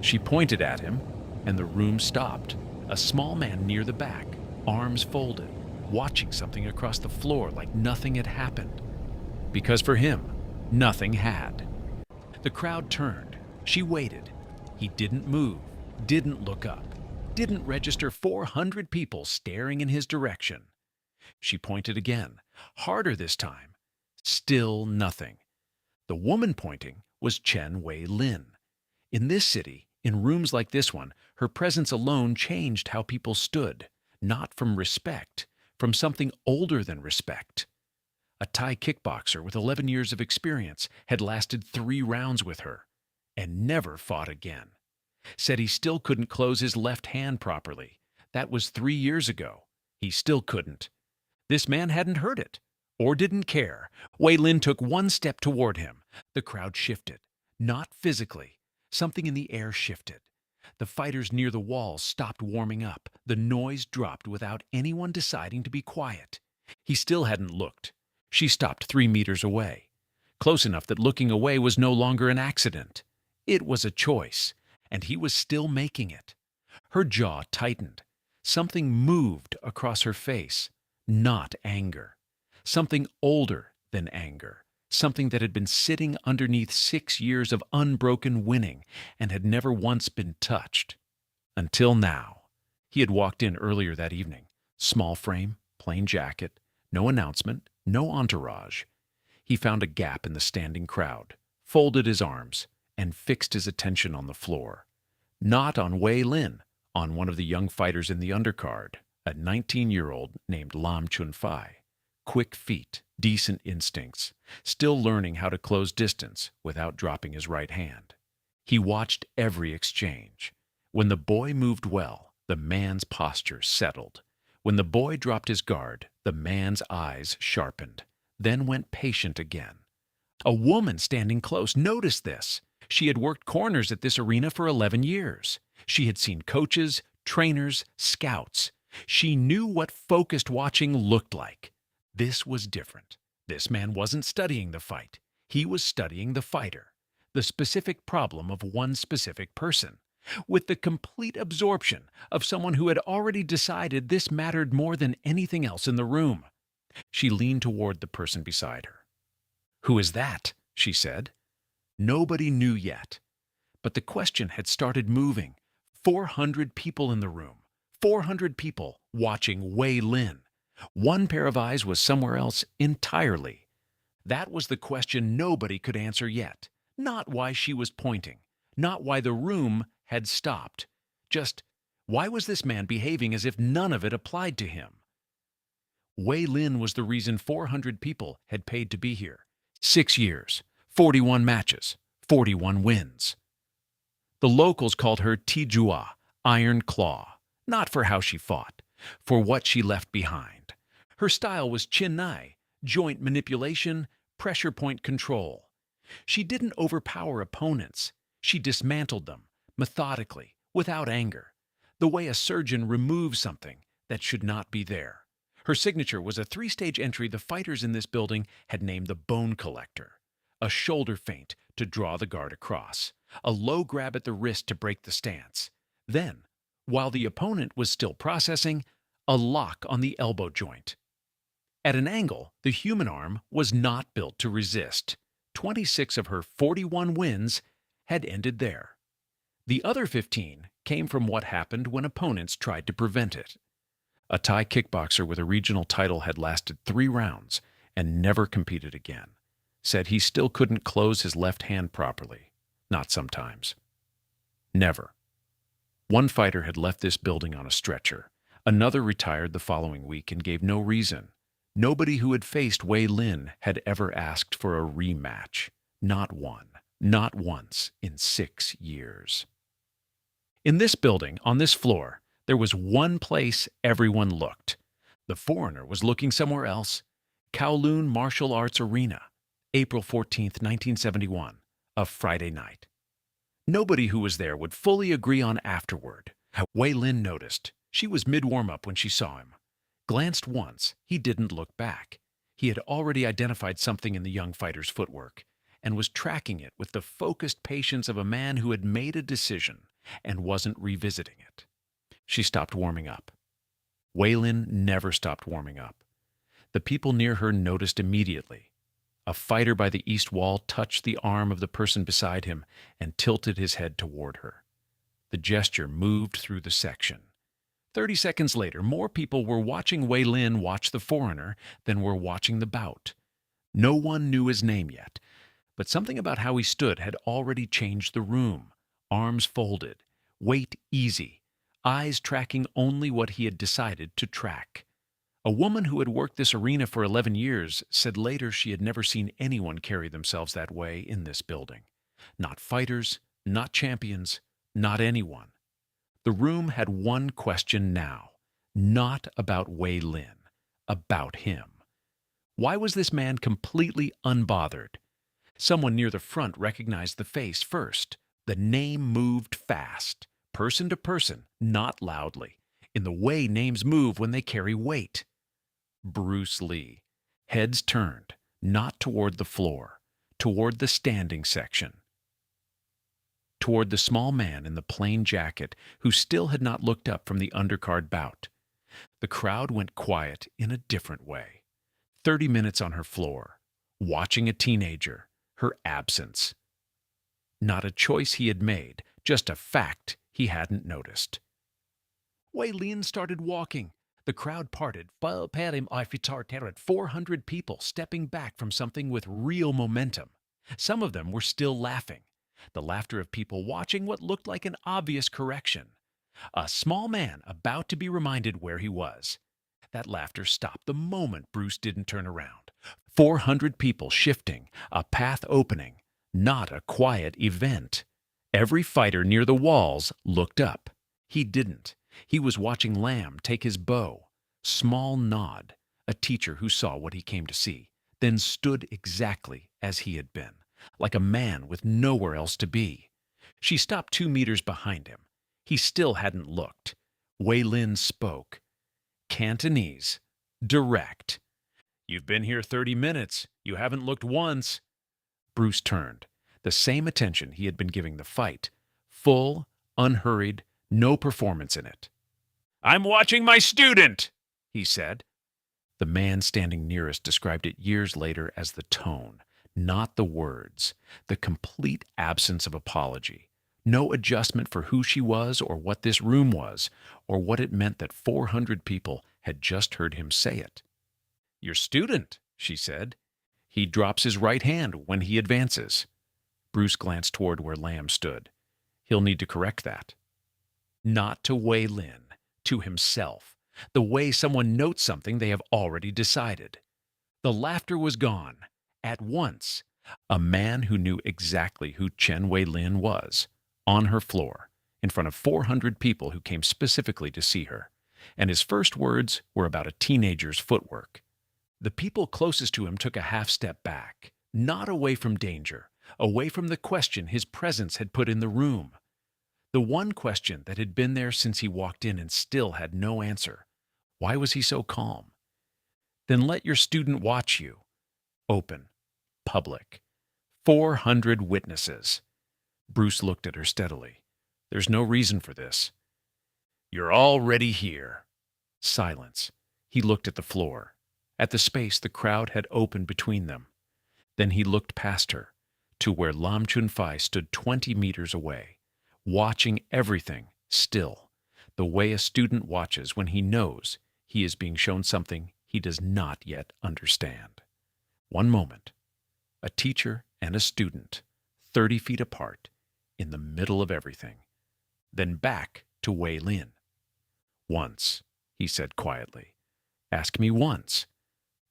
She pointed at him, and the room stopped. A small man near the back, arms folded, watching something across the floor like nothing had happened. Because for him, nothing had. The crowd turned. She waited. He didn't move, didn't look up, didn't register 400 people staring in his direction. She pointed again, harder this time. Still nothing. The woman pointing was Chen Wei Lin. In this city, in rooms like this one, her presence alone changed how people stood, not from respect, from something older than respect. A Thai kickboxer with 11 years of experience had lasted 3 rounds with her and never fought again. Said he still couldn't close his left hand properly. That was 3 years ago. He still couldn't. This man hadn't heard it, or didn't care. Wei Lin took one step toward him. The crowd shifted. Not physically. Something in the air shifted. The fighters near the walls stopped warming up. The noise dropped without anyone deciding to be quiet. He still hadn't looked. She stopped 3 meters away. Close enough that looking away was no longer an accident. It was a choice, and he was still making it. Her jaw tightened. Something moved across her face. Not anger. Something older than anger. Something that had been sitting underneath 6 years of unbroken winning and had never once been touched. Until now. He had walked in earlier that evening. Small frame, plain jacket, no announcement, no entourage. He found a gap in the standing crowd, folded his arms, and fixed his attention on the floor. Not on Wei Lin, on one of the young fighters in the undercard, a 19-year-old named Lam Chun-Fai. Quick feet, decent instincts, still learning how to close distance without dropping his right hand. He watched every exchange. When the boy moved well, the man's posture settled. When the boy dropped his guard, the man's eyes sharpened, then went patient again. A woman standing close noticed this. She had worked corners at this arena for 11 years. She had seen coaches, trainers, scouts. She knew what focused watching looked like. This was different. This man wasn't studying the fight. He was studying the fighter, the specific problem of one specific person, with the complete absorption of someone who had already decided this mattered more than anything else in the room. She leaned toward the person beside her. "Who is that?" she said. Nobody knew yet. But the question had started moving. 400 people in the room. 400 people watching Wei Lin. One pair of eyes was somewhere else entirely. That was the question nobody could answer yet. Not why she was pointing. Not why the room had stopped. Just, why was this man behaving as if none of it applied to him? Wei Lin was the reason 400 people had paid to be here. 6 years, 41 matches, 41 wins. The locals called her Tijua, Iron Claw, not for how she fought, for what she left behind. Her style was chin-nai, joint manipulation, pressure point control. She didn't overpower opponents. She dismantled them, methodically, without anger, the way a surgeon removes something that should not be there. Her signature was a 3-stage entry the fighters in this building had named the Bone Collector. A shoulder feint to draw the guard across, a low grab at the wrist to break the stance. Then, while the opponent was still processing, a lock on the elbow joint. At an angle, the human arm was not built to resist. 26 of her 41 wins had ended there. The other 15 came from what happened when opponents tried to prevent it. A Thai kickboxer with a regional title had lasted 3 rounds and never competed again. Said he still couldn't close his left hand properly. Not sometimes. Never. One fighter had left this building on a stretcher. Another retired the following week and gave no reason. Nobody who had faced Wei Lin had ever asked for a rematch. Not one. Not once in 6 years. In this building, on this floor, there was one place everyone looked. The foreigner was looking somewhere else. Kowloon Martial Arts Arena, April 14th, 1971, a Friday night. Nobody who was there would fully agree on afterward. Wei Lin noticed. She was mid-warm-up when she saw him. Glanced once, he didn't look back. He had already identified something in the young fighter's footwork and was tracking it with the focused patience of a man who had made a decision, and wasn't revisiting it. She stopped warming up. Wei Lin never stopped warming up. The people near her noticed immediately. A fighter by the east wall touched the arm of the person beside him and tilted his head toward her. The gesture moved through the section. 30 seconds later, more people were watching Wei Lin watch the foreigner than were watching the bout. No one knew his name yet, but something about how he stood had already changed the room. Arms folded, weight easy, eyes tracking only what he had decided to track. A woman who had worked this arena for 11 years said later she had never seen anyone carry themselves that way in this building. Not fighters, not champions, not anyone. The room had one question now, not about Wei Lin, about him. Why was this man completely unbothered? Someone near the front recognized the face first. The name moved fast, person to person, not loudly, in the way names move when they carry weight. Bruce Lee. Heads turned, not toward the floor, toward the standing section. Toward the small man in the plain jacket who still had not looked up from the undercard bout. The crowd went quiet in a different way. 30 minutes on her floor, watching a teenager, her absence. Not a choice he had made, just a fact he hadn't noticed. Wei Lin started walking. The crowd parted. 400 people stepping back from something with real momentum. Some of them were still laughing. The laughter of people watching what looked like an obvious correction. A small man about to be reminded where he was. That laughter stopped the moment Bruce didn't turn around. 400 people shifting, a path opening, not a quiet event. Every fighter near the walls looked up. He didn't. He was watching Lam take his bow. Small nod, a teacher who saw what he came to see, then stood exactly as he had been, like a man with nowhere else to be. She stopped 2 meters behind him. He still hadn't looked. Wei Lin spoke. Cantonese. Direct. "You've been here 30 minutes. You haven't looked once." Bruce turned. The same attention he had been giving the fight. Full, unhurried, no performance in it. "I'm watching my student," he said. The man standing nearest described it years later as the tone, not the words, the complete absence of apology. No adjustment for who she was or what this room was, or what it meant that 400 people had just heard him say it. "Your student," she said. "He drops his right hand when he advances." Bruce glanced toward where Lam stood. He'll need to correct that. Not to Wei Lin, to himself, the way someone notes something they have already decided. The laughter was gone. At once, a man who knew exactly who Chen Wei Lin was, on her floor, in front of 400 people who came specifically to see her, and his first words were about a teenager's footwork. The people closest to him took a half step back, not away from danger, away from the question his presence had put in the room. The one question that had been there since he walked in and still had no answer. Why was he so calm? "Then let your student watch you." Open. Public. 400 witnesses. Bruce looked at her steadily. "There's no reason for this." "You're already here." Silence. He looked at the floor, at the space the crowd had opened between them. Then he looked past her, to where Lam Chun-Fai stood 20 meters away, watching everything still, the way a student watches when he knows he is being shown something he does not yet understand. One moment, a teacher and a student, 30 feet apart, in the middle of everything. Then back to Wei Lin. "Once," he said quietly. "Ask me once."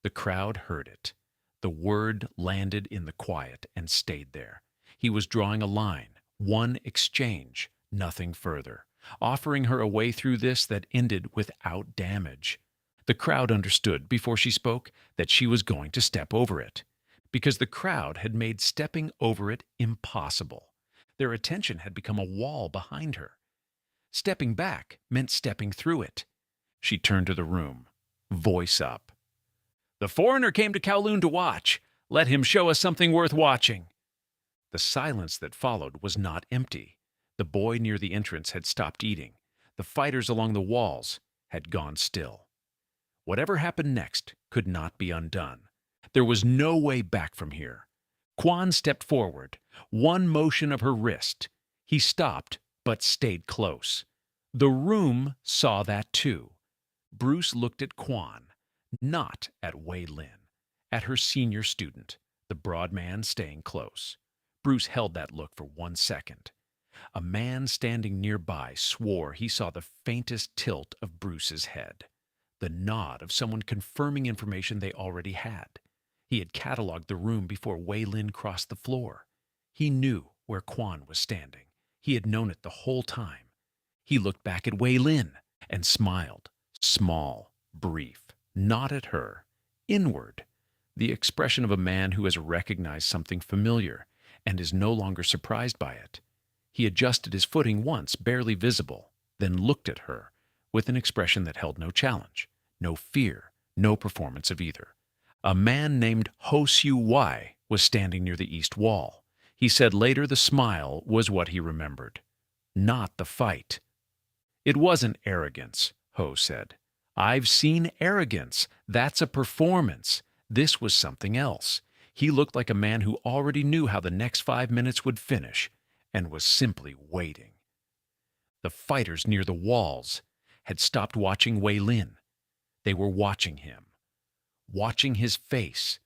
The crowd heard it. The word landed in the quiet and stayed there. He was drawing a line, one exchange, nothing further, offering her a way through this that ended without damage. The crowd understood before she spoke that she was going to step over it, because the crowd had made stepping over it impossible. Their attention had become a wall behind her. Stepping back meant stepping through it. She turned to the room, voice up. "The foreigner came to Kowloon to watch. Let him show us something worth watching." The silence that followed was not empty. The boy near the entrance had stopped eating. The fighters along the walls had gone still. Whatever happened next could not be undone. There was no way back from here. Quan stepped forward, one motion of her wrist. He stopped, but stayed close. The room saw that too. Bruce looked at Quan, not at Wei Lin, at her senior student, the broad man staying close. Bruce held that look for 1 second. A man standing nearby swore he saw the faintest tilt of Bruce's head, the nod of someone confirming information they already had. He had cataloged the room before Wei Lin crossed the floor. He knew where Quan was standing. He had known it the whole time. He looked back at Wei Lin and smiled, small, brief, not at her, inward, the expression of a man who has recognized something familiar and is no longer surprised by it. He adjusted his footing once, barely visible, then looked at her with an expression that held no challenge, no fear, no performance of either. A man named Ho Siu Wai was standing near the east wall. He said later the smile was what he remembered, not the fight. It wasn't arrogance, Ho said. I've seen arrogance. That's a performance. This was something else. He looked like a man who already knew how the next 5 minutes would finish and was simply waiting. The fighters near the walls had stopped watching Wei Lin. They were watching him, watching his face,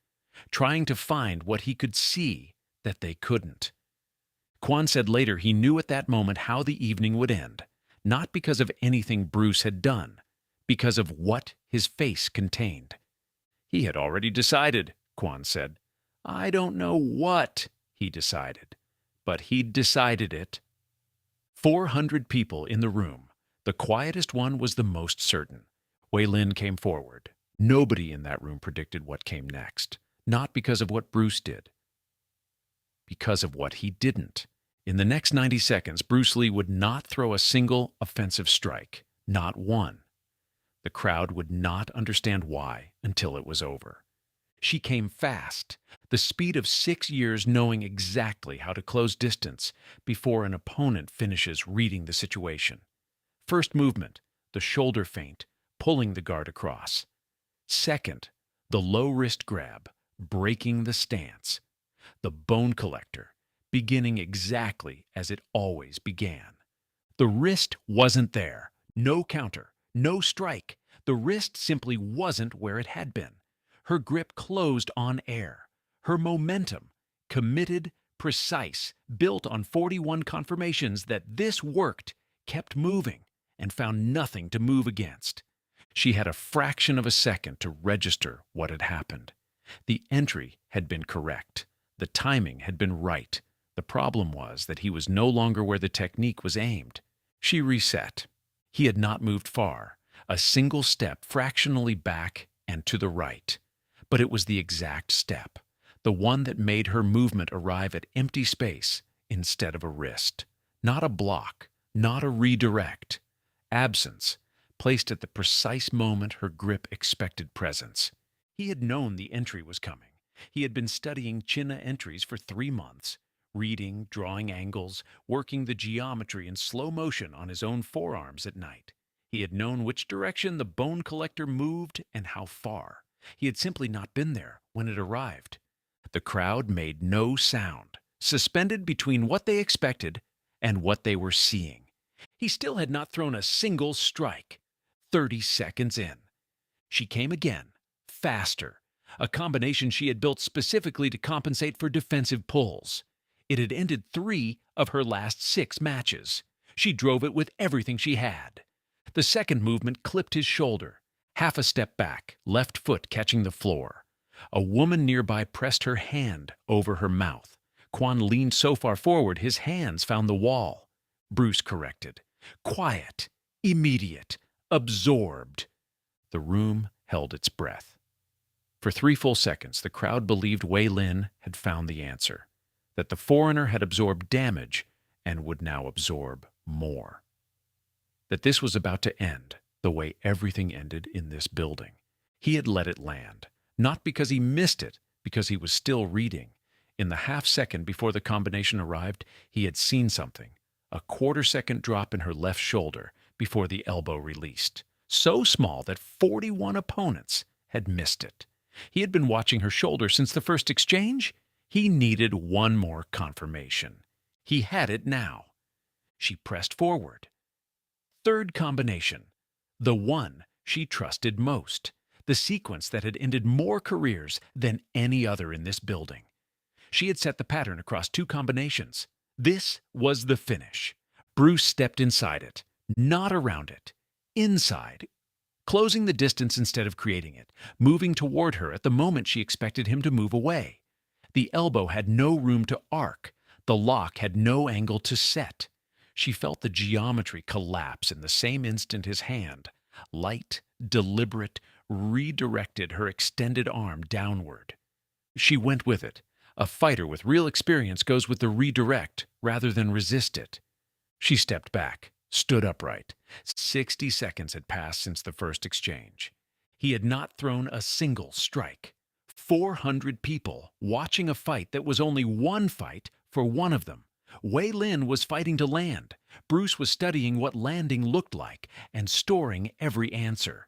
trying to find what he could see that they couldn't. Quan said later he knew at that moment how the evening would end, not because of anything Bruce had done, because of what his face contained. He had already decided, Quan said. I don't know what he decided, but he'd decided it. 400 people in the room. The quietest one was the most certain. Wei Lin came forward. Nobody in that room predicted what came next, not because of what Bruce did, because of what he didn't. In the next 90 seconds, Bruce Lee would not throw a single offensive strike, not one. The crowd would not understand why until it was over. She came fast, the speed of 6 years knowing exactly how to close distance before an opponent finishes reading the situation. First movement, the shoulder feint, pulling the guard across. Second, the low wrist grab, breaking the stance. The bone collector, beginning exactly as it always began. The wrist wasn't there. No counter, no strike. The wrist simply wasn't where it had been. Her grip closed on air. Her momentum, committed, precise, built on 41 confirmations that this worked, kept moving and found nothing to move against. She had a fraction of a second to register what had happened. The entry had been correct. The timing had been right. The problem was that he was no longer where the technique was aimed. She reset. He had not moved far, a single step fractionally back and to the right. But it was the exact step, the one that made her movement arrive at empty space instead of a wrist. Not a block, not a redirect. Absence, placed at the precise moment her grip expected presence. He had known the entry was coming. He had been studying China entries for 3 months, reading, drawing angles, working the geometry in slow motion on his own forearms at night. He had known which direction the bone collector moved and how far. He had simply not been there when it arrived. The crowd made no sound, suspended between what they expected and what they were seeing. He still had not thrown a single strike. 30 seconds in. She came again, faster, a combination she had built specifically to compensate for defensive pulls. It had ended 3 of her last 6 matches. She drove it with everything she had. The second movement clipped his shoulder. Half a step back, left foot catching the floor. A woman nearby pressed her hand over her mouth. Quan leaned so far forward his hands found the wall. Bruce corrected. Quiet, immediate, absorbed. The room held its breath. For 3 full seconds, the crowd believed Wei Lin had found the answer, that the foreigner had absorbed damage and would now absorb more. That this was about to end the way everything ended in this building. He had let it land, not because he missed it, because he was still reading. In the half second before the combination arrived, he had seen something, a quarter-second drop in her left shoulder before the elbow released, so small that 41 opponents had missed it. He had been watching her shoulder since the first exchange. He needed one more confirmation. He had it now. She pressed forward. Third combination, the one she trusted most, the sequence that had ended more careers than any other in this building. She had set the pattern across 2 combinations. This was the finish. Bruce stepped inside it, not around it, inside, closing the distance instead of creating it, moving toward her at the moment she expected him to move away. The elbow had no room to arc. The lock had no angle to set. She felt the geometry collapse in the same instant his hand, light, deliberate, redirected her extended arm downward. She went with it. A fighter with real experience goes with the redirect rather than resist it. She stepped back, stood upright. 60 seconds had passed since the first exchange. He had not thrown a single strike. 400 people watching a fight that was only one fight for one of them. Wei Lin was fighting to land. Bruce was studying what landing looked like and storing every answer.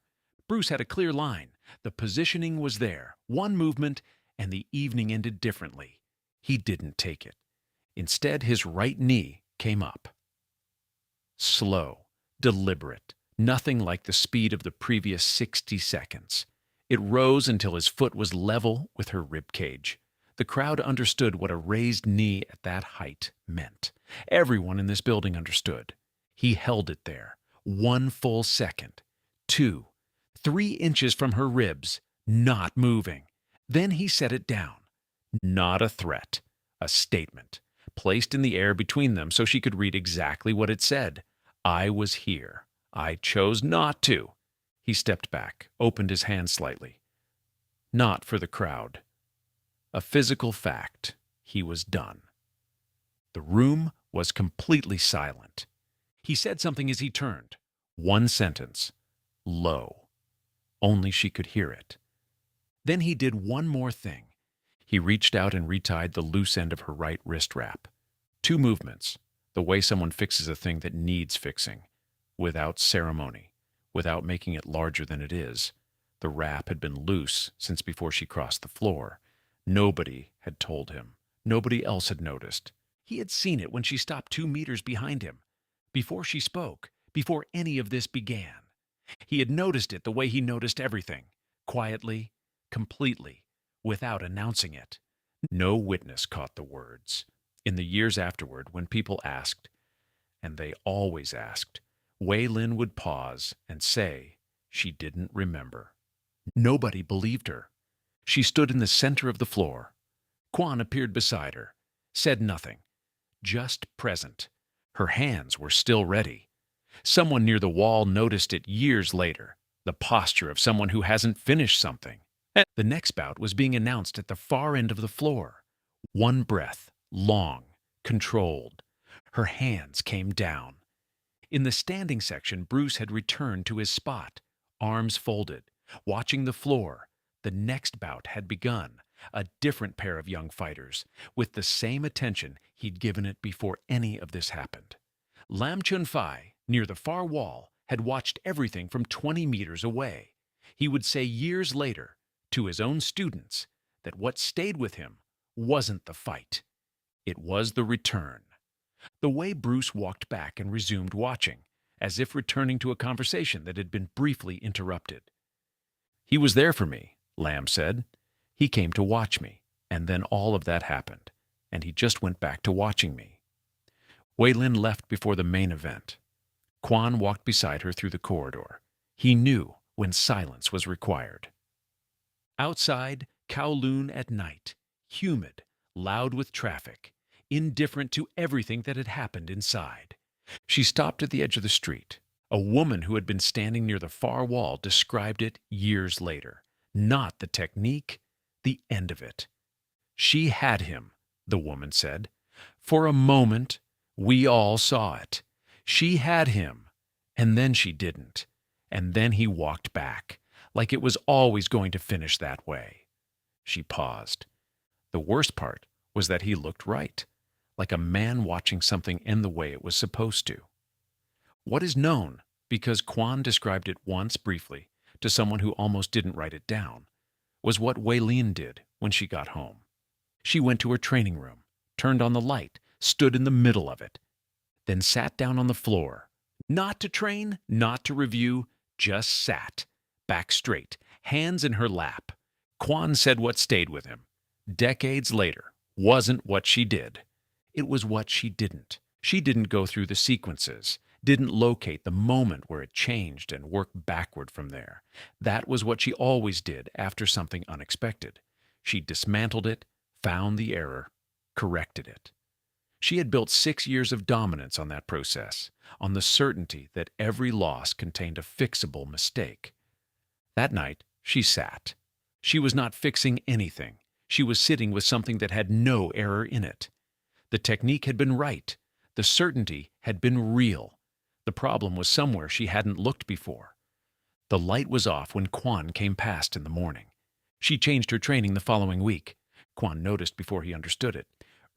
Bruce had a clear line. The positioning was there. One movement, and the evening ended differently. He didn't take it. Instead, his right knee came up. Slow, deliberate, nothing like the speed of the previous 60 seconds. It rose until his foot was level with her ribcage. The crowd understood what a raised knee at that height meant. Everyone in this building understood. He held it there, 1 full second, 2, 3 inches from her ribs, not moving. Then he set it down. Not a threat, a statement, placed in the air between them so she could read exactly what it said. I was here. I chose not to. He stepped back, opened his hand slightly. Not for the crowd. A physical fact. He was done. The room was completely silent. He said something as he turned. 1 sentence. Low. Only she could hear it. Then he did one more thing. He reached out and retied the loose end of her right wrist wrap. 2 movements, the way someone fixes a thing that needs fixing, without ceremony, without making it larger than it is. The wrap had been loose since before she crossed the floor. Nobody had told him. Nobody else had noticed. He had seen it when she stopped 2 meters behind him, before she spoke, before any of this began. He had noticed it the way he noticed everything, quietly, completely, without announcing it. No witness caught the words. In the years afterward, when people asked, and they always asked, Wei Lin would pause and say she didn't remember. Nobody believed her. She stood in the center of the floor. Quan appeared beside her, said nothing, just present. Her hands were still ready. Someone near the wall noticed it years later, the posture of someone who hasn't finished something. The next bout was being announced at the far end of the floor. 1 breath, long, controlled. Her hands came down. In the standing section, Bruce had returned to his spot, arms folded, watching the floor. The next bout had begun, a different pair of young fighters, with the same attention he'd given it before any of this happened. Lam Chun-Fai, near the far wall, had watched everything from 20 meters away. He would say years later, to his own students, that what stayed with him wasn't the fight. It was the return. The way Bruce walked back and resumed watching, as if returning to a conversation that had been briefly interrupted. He was there for me, Lam said. He came to watch me, and then all of that happened, and he just went back to watching me. Wei Lin left before the main event. Quan walked beside her through the corridor. He knew when silence was required. Outside, Kowloon at night, humid, loud with traffic, indifferent to everything that had happened inside. She stopped at the edge of the street. A woman who had been standing near the far wall described it years later. Not the technique, the end of it. She had him, the woman said. For a moment, we all saw it. She had him, and then she didn't. And then he walked back, like it was always going to finish that way. She paused. The worst part was that he looked right. like a man watching something end the way it was supposed to. What is known, because Quan described it once briefly to someone who almost didn't write it down, was what Wei Lin did when she got home. She went to her training room, turned on the light, stood in the middle of it, then sat down on the floor. Not to train, not to review, just sat, back straight, hands in her lap. Quan said what stayed with him, decades later, wasn't what she did. It was what she didn't. She didn't go through the sequences, didn't locate the moment where it changed and work backward from there. That was what she always did after something unexpected. She dismantled it, found the error, corrected it. She had built 6 years of dominance on that process, on the certainty that every loss contained a fixable mistake. That night, she sat. She was not fixing anything. She was sitting with something that had no error in it. The technique had been right. The certainty had been real. The problem was somewhere she hadn't looked before. The light was off when Quan came past in the morning. She changed her training the following week. Quan noticed before he understood it.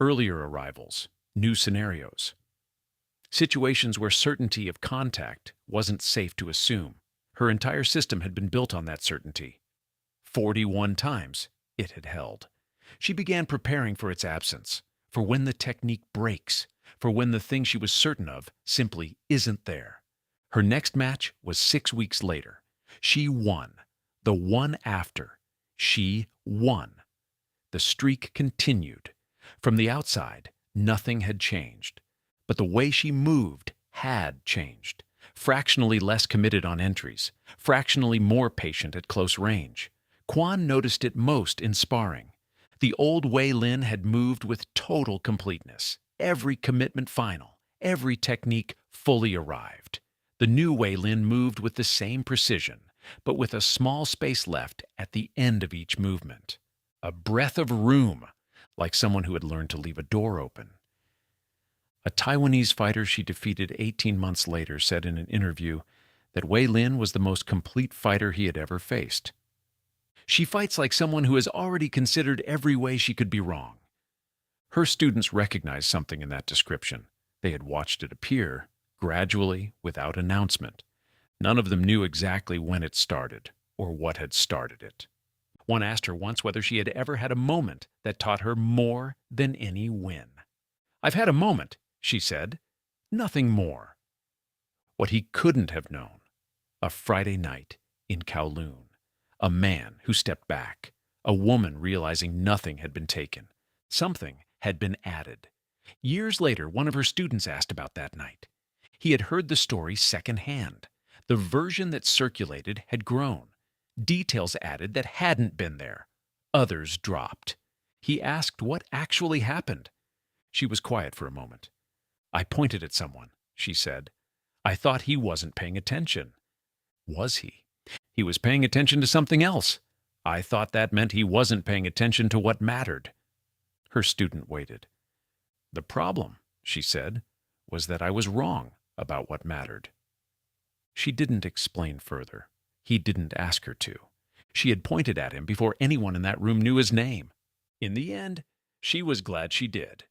Earlier arrivals, new scenarios. Situations where certainty of contact wasn't safe to assume. Her entire system had been built on that certainty. 41 times it had held. She began preparing for its absence, for when the technique breaks, for when the thing she was certain of simply isn't there. Her next match was 6 weeks later. She won. The one after. She won. The streak continued. From the outside, nothing had changed. But the way she moved had changed. Fractionally less committed on entries, fractionally more patient at close range. Quan noticed it most in sparring. The old Wei Lin had moved with total completeness. Every commitment final, every technique fully arrived. The new Wei Lin moved with the same precision, but with a small space left at the end of each movement. A breath of room, like someone who had learned to leave a door open. A Taiwanese fighter she defeated 18 months later said in an interview that Wei Lin was the most complete fighter he had ever faced. She fights like someone who has already considered every way she could be wrong. Her students recognized something in that description. They had watched it appear, gradually, without announcement. None of them knew exactly when it started or what had started it. One asked her once whether she had ever had a moment that taught her more than any win. "I've had a moment," she said, "nothing more." What he couldn't have known, a Friday night in Kowloon. A man who stepped back, a woman realizing nothing had been taken. Something had been added. Years later, one of her students asked about that night. He had heard the story secondhand. The version that circulated had grown. Details added that hadn't been there. Others dropped. He asked what actually happened. She was quiet for a moment. "I pointed at someone," she said. "I thought he wasn't paying attention." Was he? He was paying attention to something else. I thought that meant he wasn't paying attention to what mattered. Her student waited. "The problem," she said, "was that I was wrong about what mattered." She didn't explain further. He didn't ask her to. She had pointed at him before anyone in that room knew his name. In the end, she was glad she did.